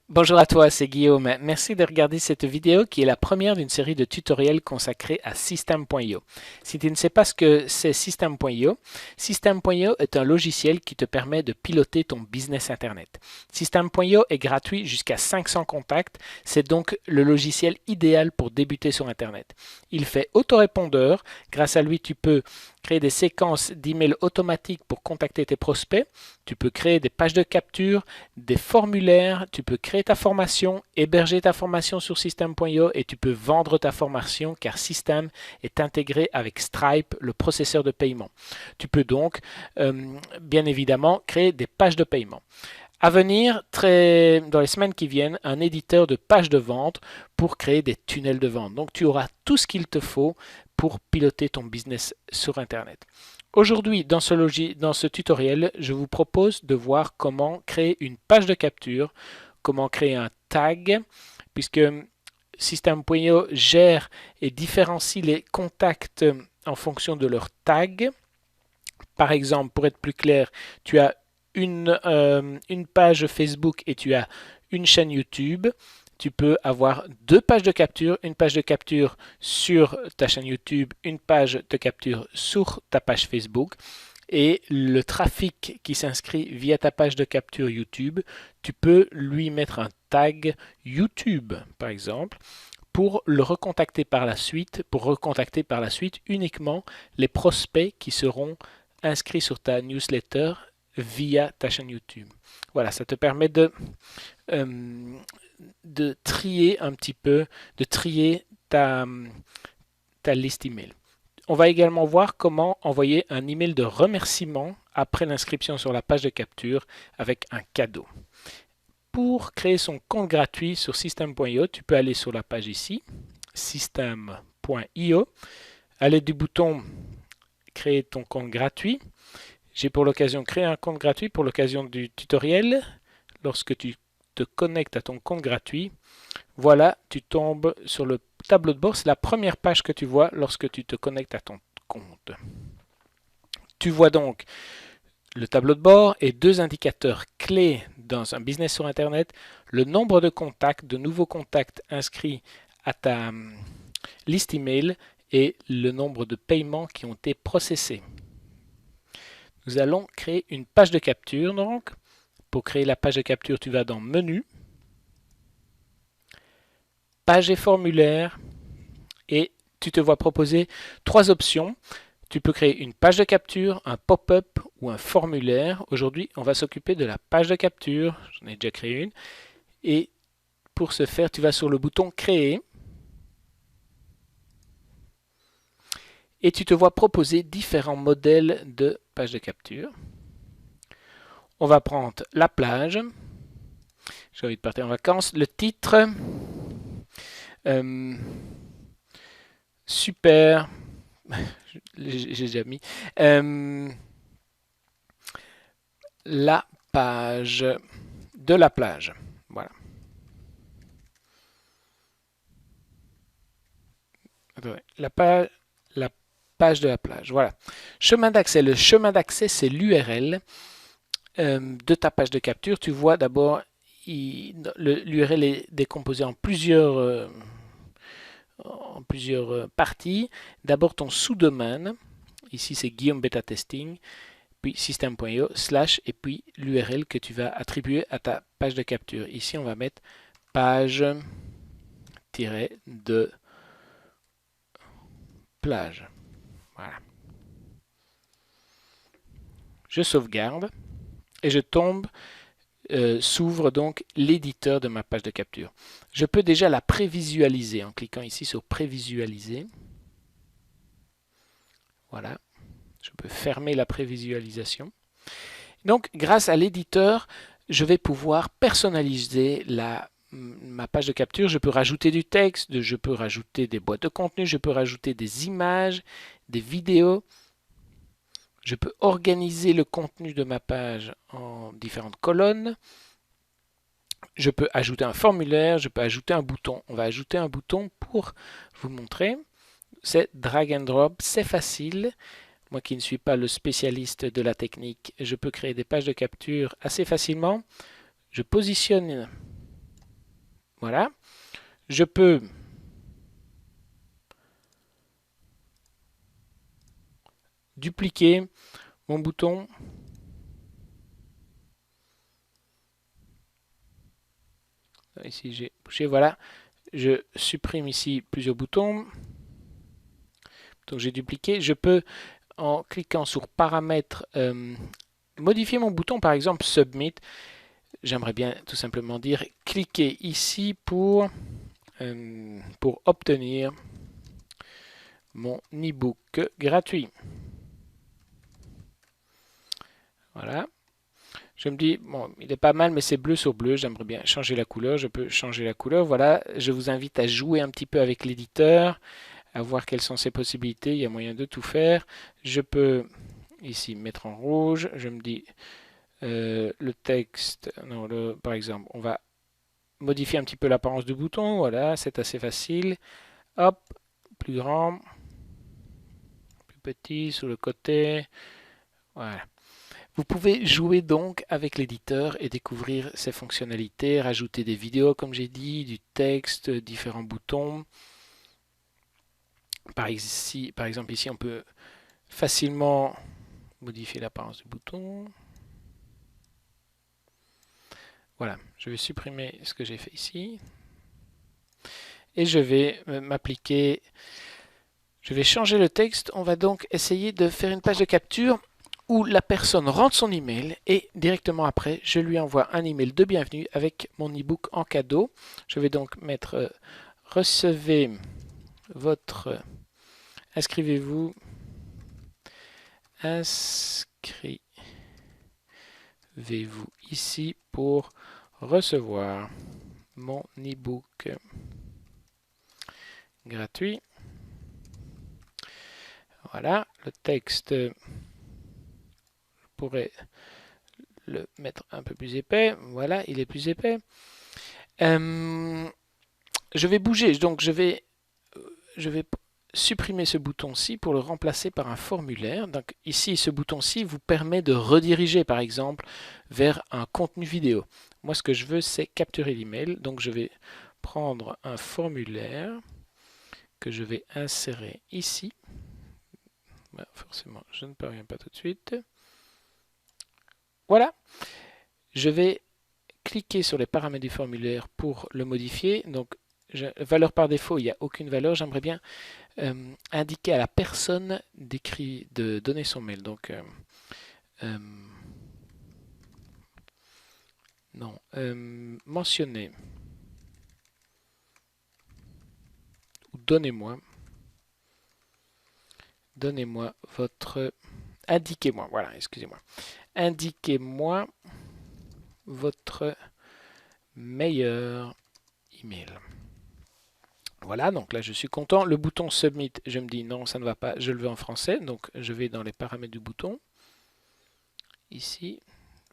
Bonjour à toi, c'est Guillaume. Merci de regarder cette vidéo qui est la première d'une série de tutoriels consacrés à System.io. Si tu ne sais pas ce que c'est System.io, System.io est un logiciel qui te permet de piloter ton business Internet. System.io est gratuit jusqu'à 500 contacts, c'est donc le logiciel idéal pour débuter sur Internet. Il fait autorépondeur, grâce à lui tu peux créer des séquences d'emails automatiques pour contacter tes prospects, tu peux créer des pages de capture, des formulaires, tu peux créer ta formation, héberger ta formation sur System.io et tu peux vendre ta formation car System est intégré avec Stripe, le processeur de paiement. Tu peux donc, bien évidemment, créer des pages de paiement. À venir, dans les semaines qui viennent, un éditeur de pages de vente pour créer des tunnels de vente. Donc tu auras tout ce qu'il te faut pour piloter ton business sur Internet. Aujourd'hui, dans ce tutoriel, je vous propose de voir comment créer une page de capture, comment créer un tag, puisque System.io gère et différencie les contacts en fonction de leur tag. Par exemple, pour être plus clair, tu as une page Facebook et tu as une chaîne YouTube. Tu peux avoir deux pages de capture, une page de capture sur ta chaîne YouTube, une page de capture sur ta page Facebook. Et le trafic qui s'inscrit via ta page de capture YouTube, tu peux lui mettre un tag YouTube, par exemple, pour le recontacter par la suite, pour recontacter par la suite uniquement les prospects qui seront inscrits sur ta newsletter via ta chaîne YouTube. Voilà, ça te permet de trier un petit peu, de trier ta liste email. On va également voir comment envoyer un email de remerciement après l'inscription sur la page de capture avec un cadeau. Pour créer son compte gratuit sur System.io, tu peux aller sur la page ici, System.io, aller du bouton créer ton compte gratuit. J'ai pour l'occasion créé un compte gratuit pour l'occasion du tutoriel. Lorsque tu te connectes à ton compte gratuit, voilà, tu tombes sur le tableau de bord. C'est la première page que tu vois lorsque tu te connectes à ton compte. Tu vois donc le tableau de bord et deux indicateurs clés dans un business sur Internet, le nombre de contacts, de nouveaux contacts inscrits à ta liste email et le nombre de paiements qui ont été processés. Nous allons créer une page de capture donc. Pour créer la page de capture, tu vas dans Menu, Page et formulaire et tu te vois proposer trois options. Tu peux créer une page de capture, un pop-up ou un formulaire. Aujourd'hui, on va s'occuper de la page de capture. J'en ai déjà créé une. Et pour ce faire, tu vas sur le bouton Créer et tu te vois proposer différents modèles de page de capture. On va prendre la plage. J'ai envie de partir en vacances. Le titre. Super. J'ai déjà mis. La page de la plage. Voilà. La page de la plage. Voilà. Chemin d'accès. Le chemin d'accès, c'est l'URL de ta page de capture. Tu vois d'abord, l'URL est décomposé en plusieurs parties. D'abord ton sous-domaine. Ici, c'est Guillaume Beta Testing. Puis system.io / et puis l'URL que tu vas attribuer à ta page de capture. Ici, on va mettre page-de plage. Voilà. Je sauvegarde et s'ouvre donc l'éditeur de ma page de capture. Je peux déjà la prévisualiser en cliquant ici sur prévisualiser. Voilà. Je peux fermer la prévisualisation. Donc, grâce à l'éditeur, je vais pouvoir personnaliser ma page de capture. Je peux rajouter du texte, je peux rajouter des boîtes de contenu, je peux rajouter des images, des vidéos. Je peux organiser le contenu de ma page en différentes colonnes. Je peux ajouter un formulaire, je peux ajouter un bouton. On va ajouter un bouton pour vous montrer. C'est drag and drop, c'est facile. Moi qui ne suis pas le spécialiste de la technique, je peux créer des pages de capture assez facilement. Je positionne Voilà. Je peux dupliquer mon bouton. Ici, j'ai bougé. Voilà. Je supprime ici plusieurs boutons. Donc, j'ai dupliqué. Je peux, en cliquant sur paramètres, modifier mon bouton, par exemple Submit. J'aimerais bien tout simplement dire cliquez ici pour obtenir mon e-book gratuit. Voilà. Je me dis, bon, il est pas mal, mais c'est bleu sur bleu. J'aimerais bien changer la couleur. Je peux changer la couleur. Voilà. Je vous invite à jouer un petit peu avec l'éditeur, à voir quelles sont ses possibilités. Il y a moyen de tout faire. Je peux ici mettre en rouge. Je me dis, le texte, non, par exemple, on va modifier un petit peu l'apparence du bouton. Voilà, c'est assez facile. Hop, plus grand, plus petit, sur le côté. Voilà. Vous pouvez jouer donc avec l'éditeur et découvrir ses fonctionnalités, rajouter des vidéos comme j'ai dit, du texte, différents boutons. Par exemple ici on peut facilement modifier l'apparence du bouton. Voilà, je vais supprimer ce que j'ai fait ici. Et je vais m'appliquer, je vais changer le texte. On va donc essayer de faire une page de capture où la personne rentre son email et directement après, je lui envoie un email de bienvenue avec mon e-book en cadeau. Je vais donc mettre recevez votre inscrivez-vous ici pour recevoir mon e-book gratuit. Voilà, le texte, je pourrais le mettre un peu plus épais. Voilà, il est plus épais. Je vais bouger, donc je vais supprimer ce bouton-ci pour le remplacer par un formulaire. Donc ici, ce bouton-ci vous permet de rediriger, par exemple, vers un contenu vidéo. Moi, ce que je veux, c'est capturer l'email. Donc je vais prendre un formulaire que je vais insérer ici. Forcément, je ne parviens pas tout de suite. Voilà. Je vais cliquer sur les paramètres du formulaire pour le modifier. Donc, valeur par défaut, il n'y a aucune valeur. J'aimerais bien indiquer à la personne de donner son mail. Donc, non, mentionner ou donnez-moi votre, indiquez-moi, voilà, excusez-moi, indiquez-moi votre meilleur email. Voilà, donc là je suis content. Le bouton Submit, je me dis non, ça ne va pas, je le veux en français. Donc je vais dans les paramètres du bouton. Ici,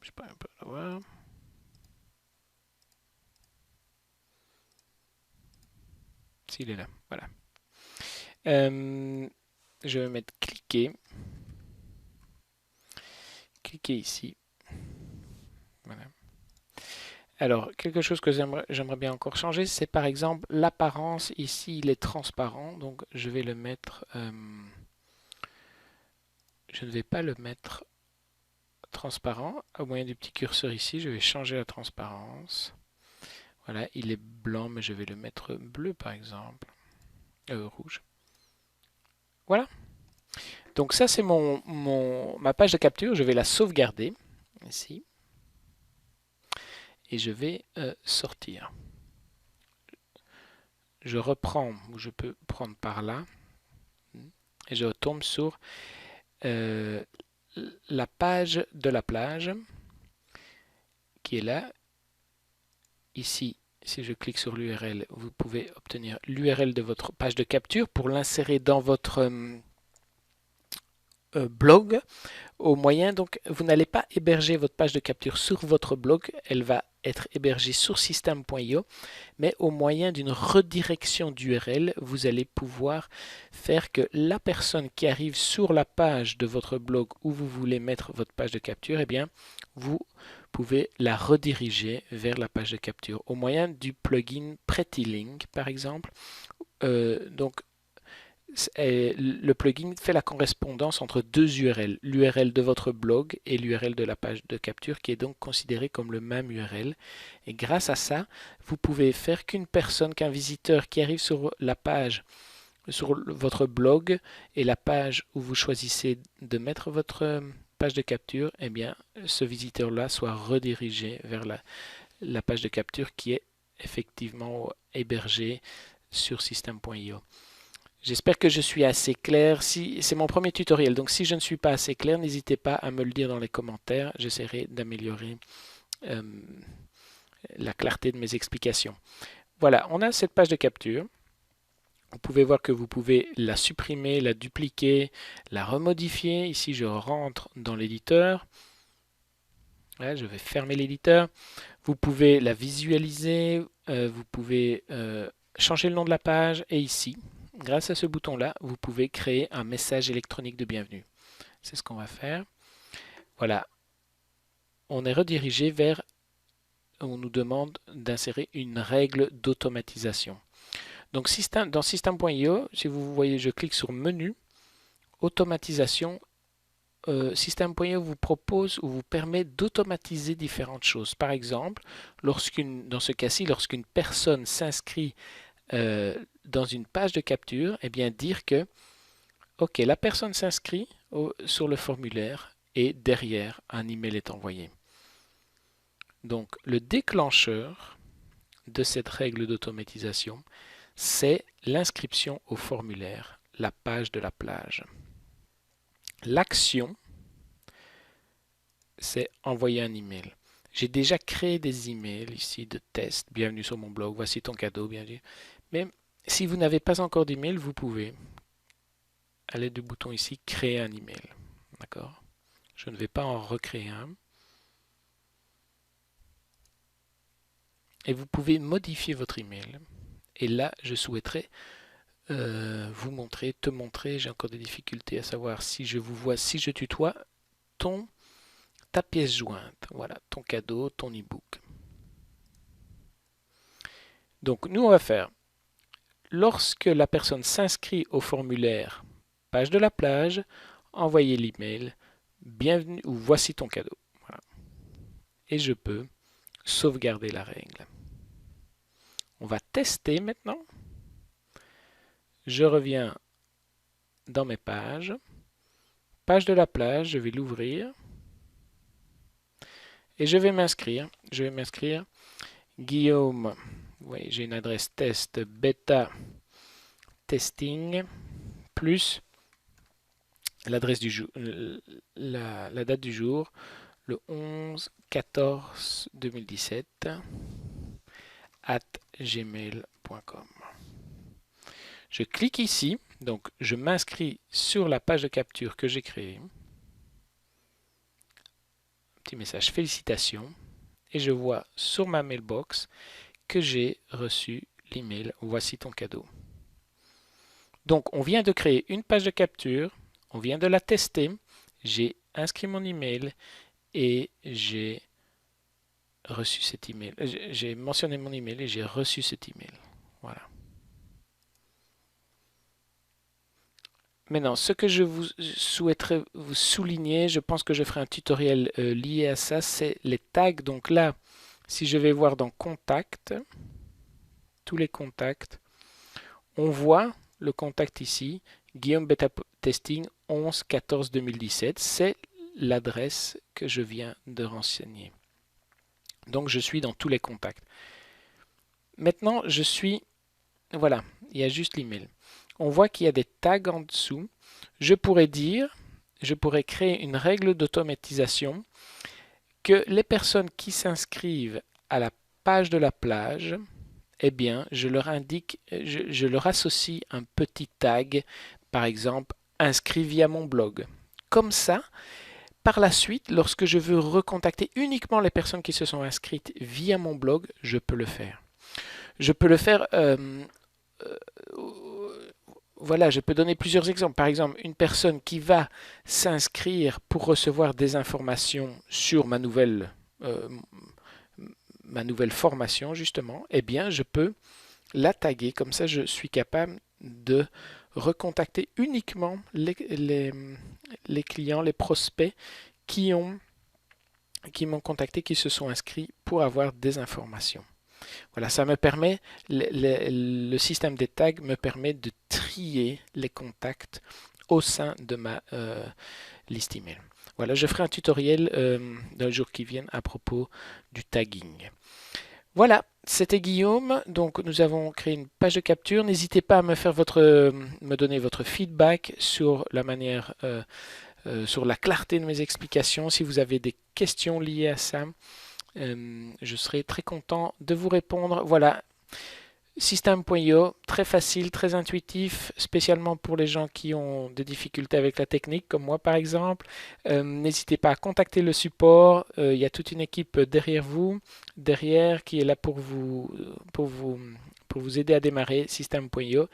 je peux un peu l'avoir. S'il est là, voilà. Je vais mettre cliquer. Cliquez ici. Voilà. Alors, quelque chose que j'aimerais bien encore changer, c'est par exemple l'apparence. Ici, il est transparent, donc je vais le mettre... je ne vais pas le mettre transparent. Au moyen du petit curseur ici, je vais changer la transparence. Voilà, il est blanc, mais je vais le mettre bleu par exemple. Rouge. Voilà. Donc ça, c'est ma page de capture. Je vais la sauvegarder ici. Et je vais sortir. Je reprends, ou je peux prendre par là. Et je retombe sur la page de la plage qui est là. Ici, si je clique sur l'URL, vous pouvez obtenir l'URL de votre page de capture pour l'insérer dans votre blog. Au moyen, donc, vous n'allez pas héberger votre page de capture sur votre blog, elle va être hébergée sur system.io, mais au moyen d'une redirection d'URL, vous allez pouvoir faire que la personne qui arrive sur la page de votre blog où vous voulez mettre votre page de capture, eh bien, vous pouvez la rediriger vers la page de capture au moyen du plugin PrettyLink, par exemple. Donc, le plugin fait la correspondance entre deux URL, l'URL de votre blog et l'URL de la page de capture, qui est donc considéré comme le même URL. Et grâce à ça, vous pouvez faire qu'un visiteur qui arrive sur la page, sur votre blog et la page où vous choisissez de mettre votre page de capture, eh bien, ce visiteur-là soit redirigé vers la page de capture qui est effectivement hébergée sur System.io. J'espère que je suis assez clair. C'est mon premier tutoriel, donc si je ne suis pas assez clair, n'hésitez pas à me le dire dans les commentaires. J'essaierai d'améliorer la clarté de mes explications. Voilà, on a cette page de capture. Vous pouvez voir que vous pouvez la supprimer, la dupliquer, la remodifier. Ici, je rentre dans l'éditeur. Là, je vais fermer l'éditeur. Vous pouvez la visualiser. Vous pouvez changer le nom de la page. Et ici, grâce à ce bouton-là, vous pouvez créer un message électronique de bienvenue. C'est ce qu'on va faire. Voilà. On est redirigé vers... On nous demande d'insérer une règle d'automatisation. Donc dans System.io, si vous voyez, je clique sur Menu, Automatisation. System.io vous propose ou vous permet d'automatiser différentes choses. Par exemple, dans ce cas-ci, lorsqu'une personne s'inscrit dans une page de capture, eh bien dire que ok, la personne s'inscrit sur le formulaire et derrière un email est envoyé. Donc le déclencheur de cette règle d'automatisation, c'est l'inscription au formulaire, la page de la plage. L'action, c'est envoyer un email. J'ai déjà créé des emails ici de test. Bienvenue sur mon blog, voici ton cadeau, bienvenue. Mais si vous n'avez pas encore d'email, vous pouvez, à l'aide du bouton ici, créer un email. D'accord? Je ne vais pas en recréer un. Et vous pouvez modifier votre email. Et là, je souhaiterais te montrer, j'ai encore des difficultés à savoir si je vous vois, si je tutoie, ta pièce jointe, voilà, ton cadeau, ton e-book. Donc nous on va faire, lorsque la personne s'inscrit au formulaire page de la plage, envoyer l'email, bienvenue ou voici ton cadeau. Voilà. Et je peux sauvegarder la règle. On va tester maintenant. Je reviens dans mes pages. Page de la plage, je vais l'ouvrir. Et je vais m'inscrire. Je vais m'inscrire. Guillaume, oui, j'ai une adresse test bêta testing plus l'adresse du jour, la date du jour, le 11-14-2017 @gmail.com. Je clique ici, donc je m'inscris sur la page de capture que j'ai créée. Petit message félicitations et je vois sur ma mailbox que j'ai reçu l'email voici ton cadeau. Donc on vient de créer une page de capture, on vient de la tester, j'ai inscrit mon email et j'ai reçu cet email. J'ai mentionné mon email et j'ai reçu cet email. Voilà. Maintenant, ce que je vous souhaiterais vous souligner, je pense que je ferai un tutoriel lié à ça, c'est les tags. Donc là, si je vais voir dans Contact, tous les contacts, on voit le contact ici, Guillaume Beta Testing 11-14-2017, c'est l'adresse que je viens de renseigner. Donc je suis dans tous les contacts. Maintenant, voilà, il y a juste l'email. On voit qu'il y a des tags en dessous. Je pourrais créer une règle d'automatisation que les personnes qui s'inscrivent à la page de la plage, eh bien, je leur associe un petit tag, par exemple, inscrit via mon blog. Comme ça, par la suite, lorsque je veux recontacter uniquement les personnes qui se sont inscrites via mon blog, je peux le faire. Je peux le faire... voilà, je peux donner plusieurs exemples. Par exemple, une personne qui va s'inscrire pour recevoir des informations sur ma nouvelle ma nouvelle formation justement, eh bien je peux la taguer. Comme ça, je suis capable de recontacter uniquement les clients, les prospects qui m'ont contacté, qui se sont inscrits pour avoir des informations. Voilà, ça me permet, le système des tags me permet de trier les contacts au sein de ma liste email. Voilà, je ferai un tutoriel dans les jours qui viennent à propos du tagging. Voilà, c'était Guillaume. Donc, nous avons créé une page de capture. N'hésitez pas à me donner votre feedback sur la manière, sur la clarté de mes explications. Si vous avez des questions liées à ça, je serai très content de vous répondre. Voilà, System.io, très facile, très intuitif, spécialement pour les gens qui ont des difficultés avec la technique, comme moi par exemple. N'hésitez pas à contacter le support. Il y a toute une équipe derrière vous, qui est là pour vous aider à démarrer System.io,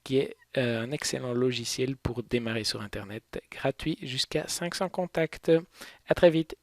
qui est un excellent logiciel pour démarrer sur Internet, gratuit jusqu'à 500 contacts. À très vite.